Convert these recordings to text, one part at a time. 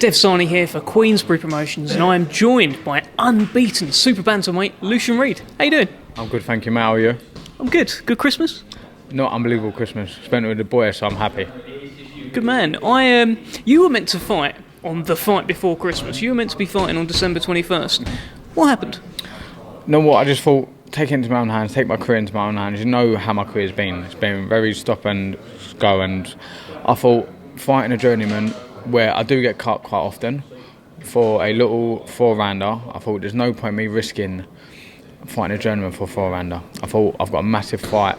Dev Sahni here for Queensberry Promotions, and I am joined by Unbeaten super bantamweight Lucien Reid. How you doing? I'm good, thank you, mate. How are you? I'm good. Good Christmas? Not unbelievable Christmas. Spent it with the boys, so I'm happy. Good man. You were meant to fight on the fight before Christmas. You were meant to be fighting on December 21st. What happened? You know what? I just thought, take it into my own hands, take my career into my own hands. You know how my career's been. It's been very stop and go, and I thought fighting a journeyman where I do get cut quite often for a little four-rounder, I thought there's no point me risking fighting a journeyman for a four-rounder. I thought I've got a massive fight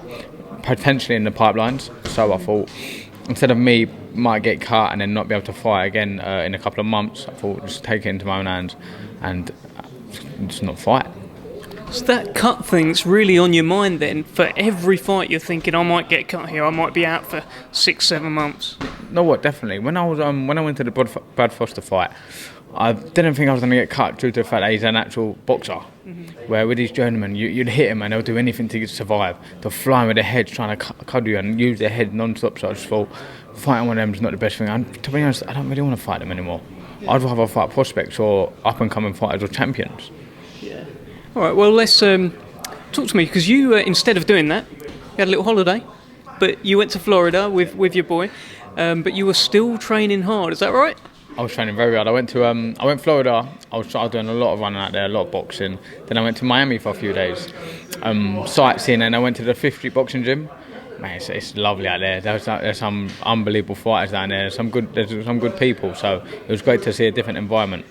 potentially in the pipelines, so I thought instead of me might get cut and then not be able to fight again in a couple of months, I thought just take it into my own hands and just not fight. So that cut thing's really on your mind then. For every fight you're thinking, I might get cut here, I might be out for 6-7 months. No, what? Definitely. When I went to the Brad Foster fight, I didn't think I was going to get cut due to the fact that he's an actual boxer. Mm-hmm. Where with these journeymen, you'd hit him and they'll do anything to survive. They'll fly with their heads trying to cuddle you and use their head non-stop. So I just thought fighting one of them is not the best thing. And to be honest, I don't really want to fight them anymore. I'd rather fight prospects or up-and-coming fighters or champions. Yeah. All right. Well, let's talk to me, because you instead of doing that, you had a little holiday, but you went to Florida with your boy. But you were still training hard, is that right? I was training very hard. I went Florida. I was doing a lot of running out there, a lot of boxing. Then I went to Miami for a few days, sightseeing, and I went to the Fifth Street Boxing Gym. Man, it's lovely out there. There's some unbelievable fighters down there. There's some good people. So it was great to see a different environment.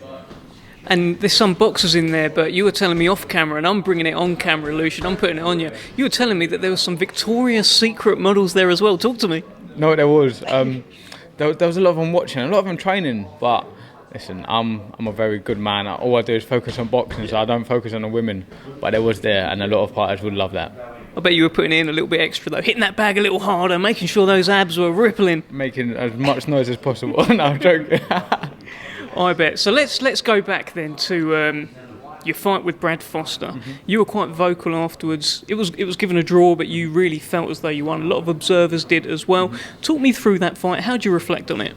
And there's some boxers in there, but you were telling me off camera, and I'm bringing it on camera, Lucien. I'm putting it on you. You were telling me that there were some Victoria's Secret models there as well. Talk to me. No, there was. There was a lot of them watching, a lot of them training. But listen, I'm a very good man. All I do is focus on boxing, so I don't focus on the women. But there was there, and a lot of fighters would love that. I bet you were putting in a little bit extra though, hitting that bag a little harder, making sure those abs were rippling, making as much noise as possible. No, I'm joking. I bet. So let's go back then to your fight with Brad Foster. Mm-hmm. You were quite vocal afterwards. It was given a draw, but you really felt as though you won. A lot of observers did as well. Mm-hmm. Talk me through that fight. How do you reflect on it?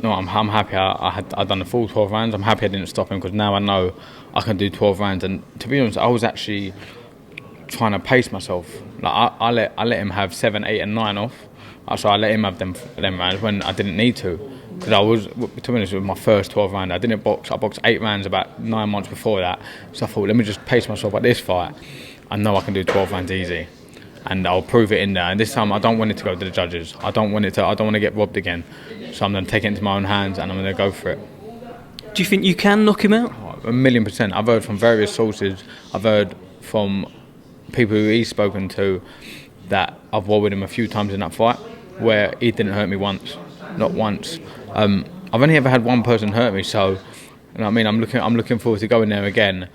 No, I'm happy. I'd done the full 12 rounds. I'm happy I didn't stop him, because now I know I can do 12 rounds. And to be honest, I was actually trying to pace myself. Like I let him have 7, 8, and 9 off. So I let him have them rounds when I didn't need to. Because I was, to be honest, it was my first 12 round. I didn't box. I boxed 8 rounds about 9 months before that. So I thought, let me just pace myself at this fight. I know I can do 12 rounds easy, and I'll prove it in there. And this time, I don't want it to go to the judges. I don't want to get robbed again. So I'm going to take it into my own hands, and I'm going to go for it. Do you think you can knock him out? 1,000,000%. I've heard from various sources. I've heard from people who he's spoken to that I've won with him a few times in that fight, where he didn't hurt me once, not once. I've only ever had one person hurt me, so you know what I mean. I'm looking forward to going there again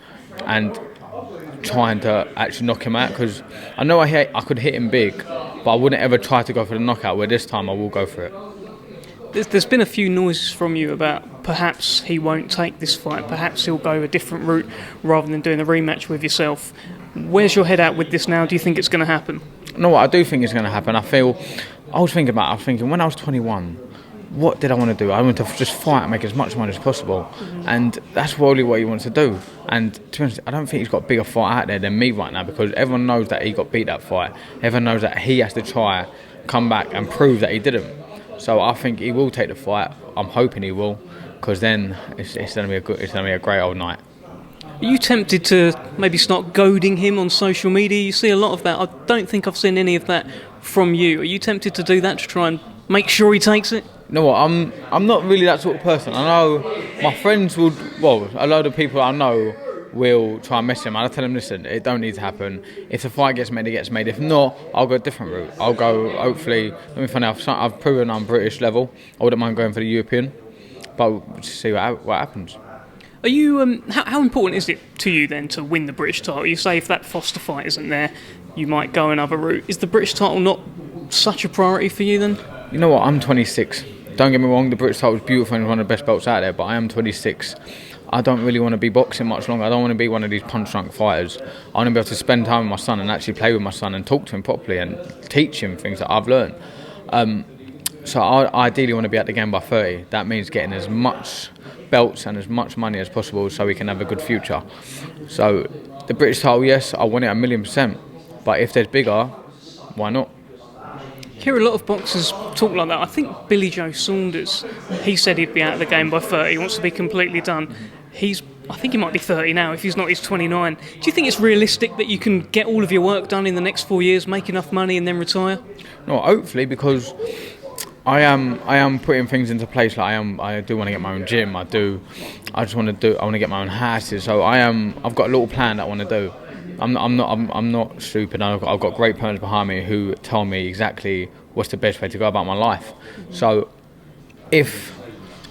and trying to actually knock him out, because I know I could hit him big, but I wouldn't ever try to go for the knockout. Where this time I will go for it. There's been a few noises from you about perhaps he won't take this fight, perhaps he'll go a different route rather than doing a rematch with yourself. Where's your head at with this now? Do you think it's going to happen? No, what I do think it's going to happen. I was thinking when I was 21, what did I want to do? I wanted to just fight and make as much money as possible. Mm-hmm. And that's really what he wants to do. And to be honest, I don't think he's got a bigger fight out there than me right now, because everyone knows that he got beat that fight. Everyone knows that he has to try, come back and prove that he didn't. So I think he will take the fight. I'm hoping he will, because then it's going to be a great old night. Are you tempted to maybe start goading him on social media? You see a lot of that. I don't think I've seen any of that from you. Are you tempted to do that to try and make sure he takes it? You know what, I'm not really that sort of person. I know my friends would, a load of people I know will try and mess him. I'll tell them, listen, it don't need to happen. If the fight gets made, it gets made. If not, I'll go a different route. I'll go, hopefully, let me find out, I've proven I'm British level. I wouldn't mind going for the European, but we'll see what happens. Are you? How important is it to you then to win the British title? You say if that Foster fight isn't there, you might go another route. Is the British title not such a priority for you then? You know what, I'm 26. Don't get me wrong, the British title is beautiful and one of the best belts out there, but I am 26. I don't really want to be boxing much longer. I don't want to be one of these punch-drunk fighters. I want to be able to spend time with my son and actually play with my son and talk to him properly and teach him things that I've learned. So I ideally want to be at the game by 30. That means getting as much belts and as much money as possible so we can have a good future. So the British title, yes, I want it 1,000,000%. But if there's bigger, why not? Hear a lot of boxers talk like that. I think Billy Joe Saunders, he said he'd be out of the game by 30. He wants to be completely done. I think he might be 30 now. If he's not, he's 29. Do you think it's realistic that you can get all of your work done in the next 4 years, make enough money, and then retire? No, hopefully, because I am putting things into place. Like I do want to get my own gym. I want to get my own houses. So I've got a little plan that I want to do. I'm not stupid. I've got great parents behind me who tell me exactly what's the best way to go about my life. So if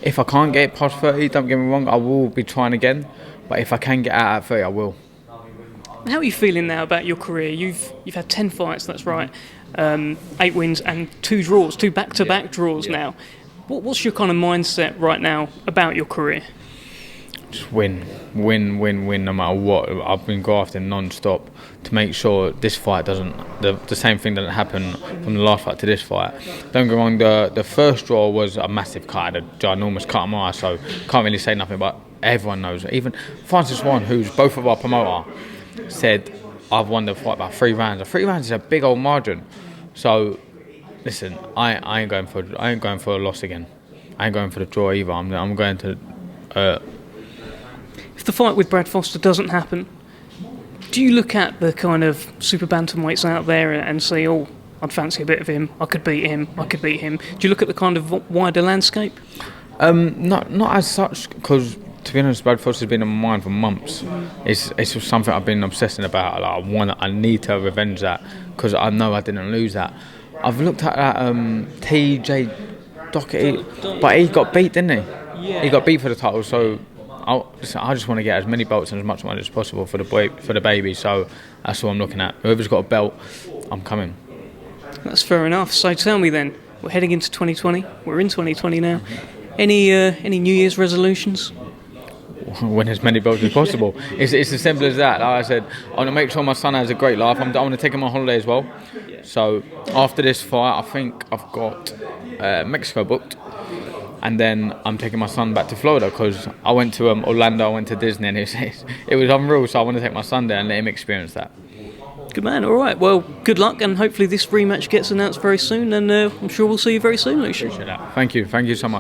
I can't get past 30, don't get me wrong, I will be trying again. But if I can get out at 30, I will. How are you feeling now about your career? You've had 10 fights, that's right. 8 wins and 2 draws, 2 back-to-back draws now. What's your kind of mindset right now about your career? Just win, no matter what. I've been grafting non-stop to make sure this fight doesn't, the same thing doesn't happen from the last fight to this fight. Don't get me wrong, the first draw was a massive cut. I had a ginormous cut on my eye, so can't really say nothing, but everyone knows. Even Francis Wan, who's both of our promoter, said I've won the fight by 3 rounds. 3 rounds is a big old margin. So, listen, I ain't going for a loss again. I ain't going for the draw either. I'm going to. If the fight with Brad Foster doesn't happen, do you look at the kind of super bantamweights out there and say, oh, I'd fancy a bit of him, I could beat him. Do you look at the kind of wider landscape? Not as such, because to be honest, Brad Foster's been on my mind for months. It's just something I've been obsessing about. Like, I need to revenge that because I know I didn't lose that. I've looked at that TJ Doherty, but he got beat, didn't he? Yeah. He got beat for the title, so I just want to get as many belts and as much money as possible for the baby. So that's all I'm looking at. Whoever's got a belt, I'm coming. That's fair enough. So tell me then, we're heading into 2020. We're in 2020 now. Any New Year's resolutions? Win as many belts as possible. It's as simple as that. Like I said, I want to make sure my son has a great life. I want to take him on holiday as well. So after this fight, I think I've got Mexico booked, and then I'm taking my son back to Florida because I went to Orlando, I went to Disney, and it was unreal. So I want to take my son there and let him experience that. Good man. All right. Well, good luck, and hopefully this rematch gets announced very soon. And I'm sure we'll see you very soon, Lucien. Appreciate that. Thank you so much.